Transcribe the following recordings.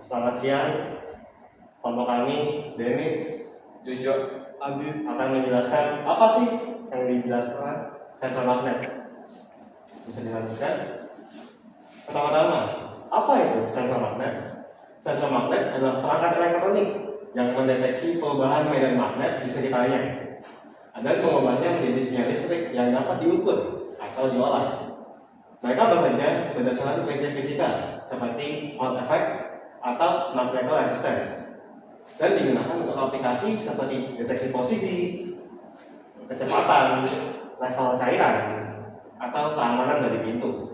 Selamat siang, kelompok kami, Dennis, Jojo, Habib akan menjelaskan apa sih yang dijelaskan sensor magnet. Bisa dilanjutkan. Pertama-tama, apa itu sensor magnet? Sensor magnet adalah perangkat elektronik yang mendeteksi perubahan medan magnet di sekitarnya dan mengubahnya menjadi sinyal listrik yang dapat diukur atau diolah. Mereka bekerja berdasarkan prinsip fisika seperti Hall effect atau magnetoresistance dan digunakan untuk aplikasi seperti deteksi posisi, kecepatan, level cairan, atau keamanan dari pintu.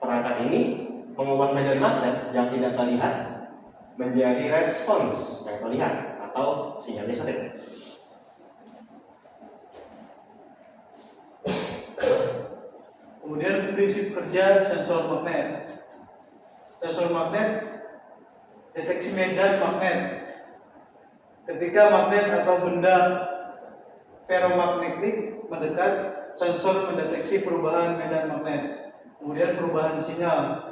Perangkat ini mengubah medan magnet yang tidak terlihat menjadi respons yang terlihat atau sinyal listrik. Kemudian prinsip kerja sensor magnet. Sensor magnet deteksi medan magnet. Ketika magnet atau benda ferromagnetik mendekat, sensor mendeteksi perubahan medan magnet. Kemudian perubahan sinyal.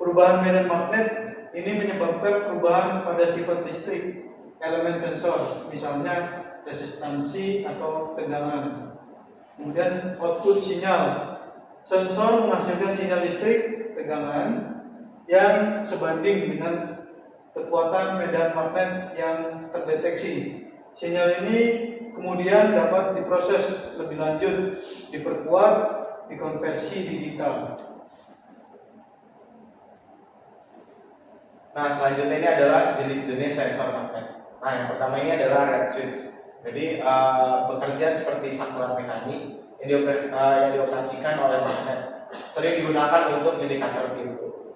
Perubahan medan magnet ini menyebabkan perubahan pada sifat listrik elemen sensor, misalnya resistansi atau tegangan. Kemudian output sinyal. Sensor menghasilkan sinyal listrik tegangan yang sebanding dengan kekuatan medan magnet yang terdeteksi. Sinyal ini kemudian dapat diproses lebih lanjut, diperkuat, dikonversi digital. Nah, selanjutnya ini adalah jenis-jenis sensor magnet. Nah, yang pertama ini adalah red switch. Jadi bekerja seperti saklar mekanik yang dioperasikan oleh magnet. Sering digunakan untuk indikator pintu.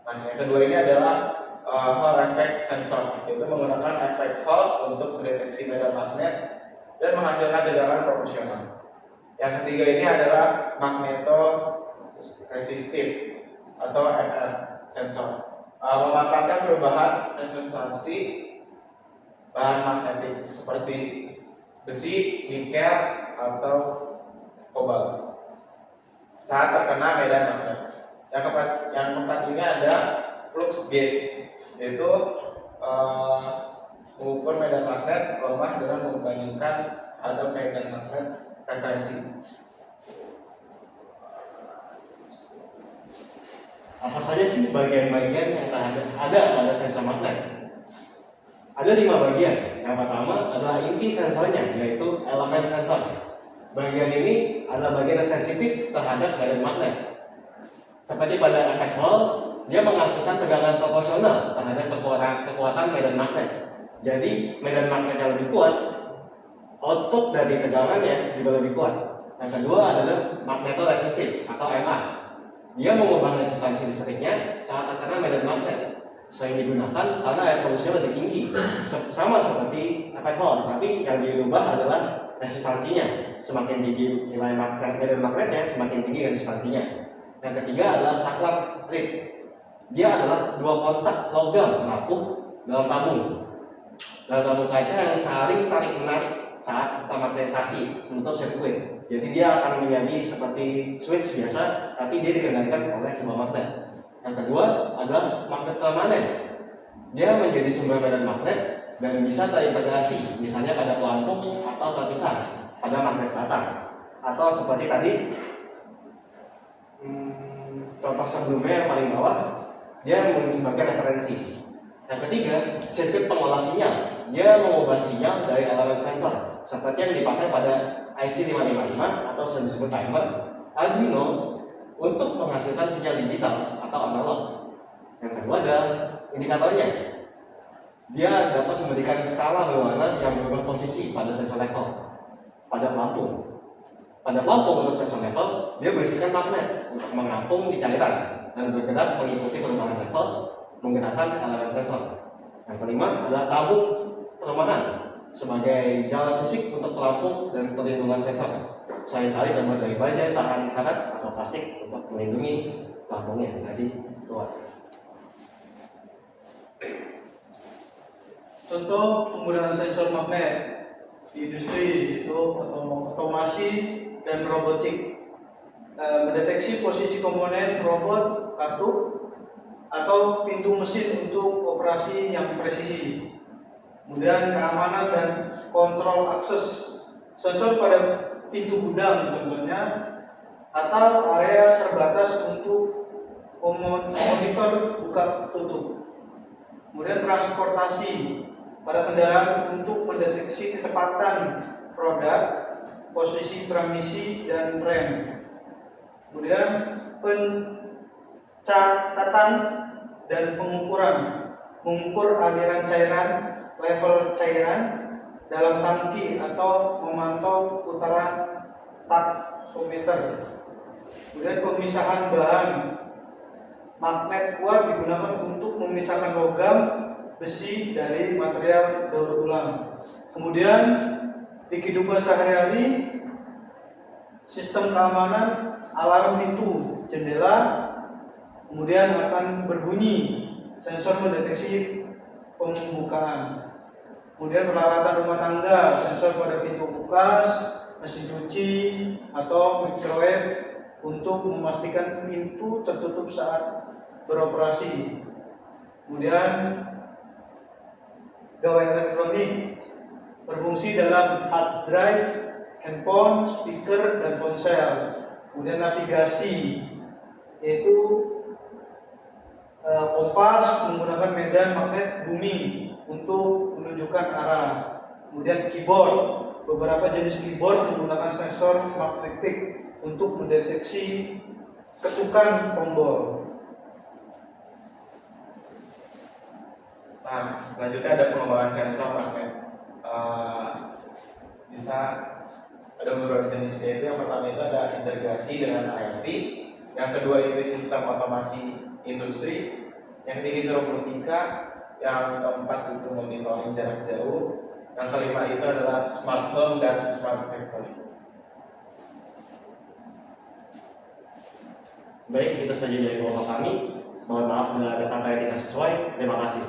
Nah, yang kedua ini adalah Hall effect sensor, yaitu menggunakan efek Hall untuk mendeteksi medan magnet dan menghasilkan tegangan proporsional. Yang ketiga ini adalah magnetoresistif atau MR sensor, memanfaatkan perubahan resistansi bahan magnetik seperti besi, nikel, atau kobalt saat terkena medan magnet. Yang keempat ini ada flux gate, yaitu mengukur medan magnet lemah dengan membandingkan terhadap medan magnet referensi. Apa saja sih bagian-bagian yang ada pada sensor magnet? Ada 5 bagian. Yang pertama adalah inti sensornya, yaitu elemen sensor. Bagian ini adalah bagian yang sensitif terhadap medan magnet. Seperti pada efek Hall, dia menghasilkan tegangan proporsional terhadap kekuatan medan magnet. Jadi medan magnet yang lebih kuat, output dari tegangannya juga lebih kuat. Yang kedua adalah magnetoresistif atau MA. Dia mengubah resistansi listriknya saat terkena medan magnet. Sering digunakan karena resolusinya lebih tinggi, sama seperti efek Hall, tapi yang diubah adalah resistansinya. Semakin tinggi nilai medan magnetnya, semakin tinggi resistansinya. Yang ketiga adalah saklar trip. Dia adalah 2 kontak logam rapuh dalam tabung kaca yang saling tarik-menarik saat termagnetisasi menutup sirkuit. Jadi dia akan menjadi seperti switch biasa, tapi dia dikendalikan oleh sebuah magnet. Yang kedua adalah magnet permanen. Dia menjadi sumber medan magnet dan bisa terintegrasi, misalnya pada pelampung atau terpisah pada magnet batang. Atau seperti tadi contoh sebelumnya yang paling bawah, dia sebagai referensi. Yang ketiga, sirkuit pengolah sinyal. Dia mengubah sinyal dari elemen sensor, seperti yang dipakai pada IC 555 atau disebut timer, Arduino, untuk menghasilkan sinyal digital atau analog. Yang kedua adalah indikatornya. Dia dapat memberikan skala berwarna yang berubah posisi pada sensor level, pada pelampung. Pada pelampung untuk sensor level, dia berisikan magnet untuk mengapung di cairan dan bergerak mengikuti perubahan level menggerakkan elemen sensor. Yang kelima adalah tabung pelemahan sebagai jalan fisik untuk pelampung dan perlindungan sensor. Seringkali terbuat dari baja, tahan karat atau plastik untuk melindungi pelampungnya dari luar. Contoh penggunaan sensor magnet di industri yaitu otomasi dan robotik. Mendeteksi posisi komponen robot, katup, atau pintu mesin untuk operasi yang presisi. Kemudian keamanan dan kontrol akses, sensor pada pintu gudang contohnya, atau area terbatas untuk memonitor buka tutup. Kemudian transportasi pada kendaraan untuk mendeteksi kecepatan roda, posisi transmisi dan rem. Kemudian pencatatan dan pengukuran, mengukur aliran cairan, level cairan dalam tangki atau memantau putaran taksometer. Kemudian pemisahan bahan, magnet kuat digunakan untuk memisahkan logam, besi dari material daur ulang. Kemudian di kehidupan sehari-hari, sistem keamanan, alarm pintu, jendela, kemudian akan berbunyi, sensor mendeteksi pembukaan. Kemudian peralatan rumah tangga, sensor pada pintu kulkas, mesin cuci, atau microwave untuk memastikan pintu tertutup saat beroperasi. Kemudian gawai elektronik berfungsi dalam hard drive, handphone, speaker, dan ponsel. Kemudian navigasi, yaitu kompas menggunakan medan magnet bumi untuk menunjukkan arah. Kemudian keyboard, beberapa jenis keyboard menggunakan sensor magnetik untuk mendeteksi ketukan tombol. Nah, selanjutnya ada pengembangan sensor magnet. Bisa ada beberapa jenis, yaitu yang pertama itu ada integrasi dengan IoT, yang kedua itu sistem otomasi industri, yang ketiga itu robotika, yang keempat itu monitoring jarak jauh, yang kelima itu adalah smart home dan smart factory. Baik, itu saja dari kelompok kami. Mohon maaf bila ada kata yang tidak sesuai. Terima kasih.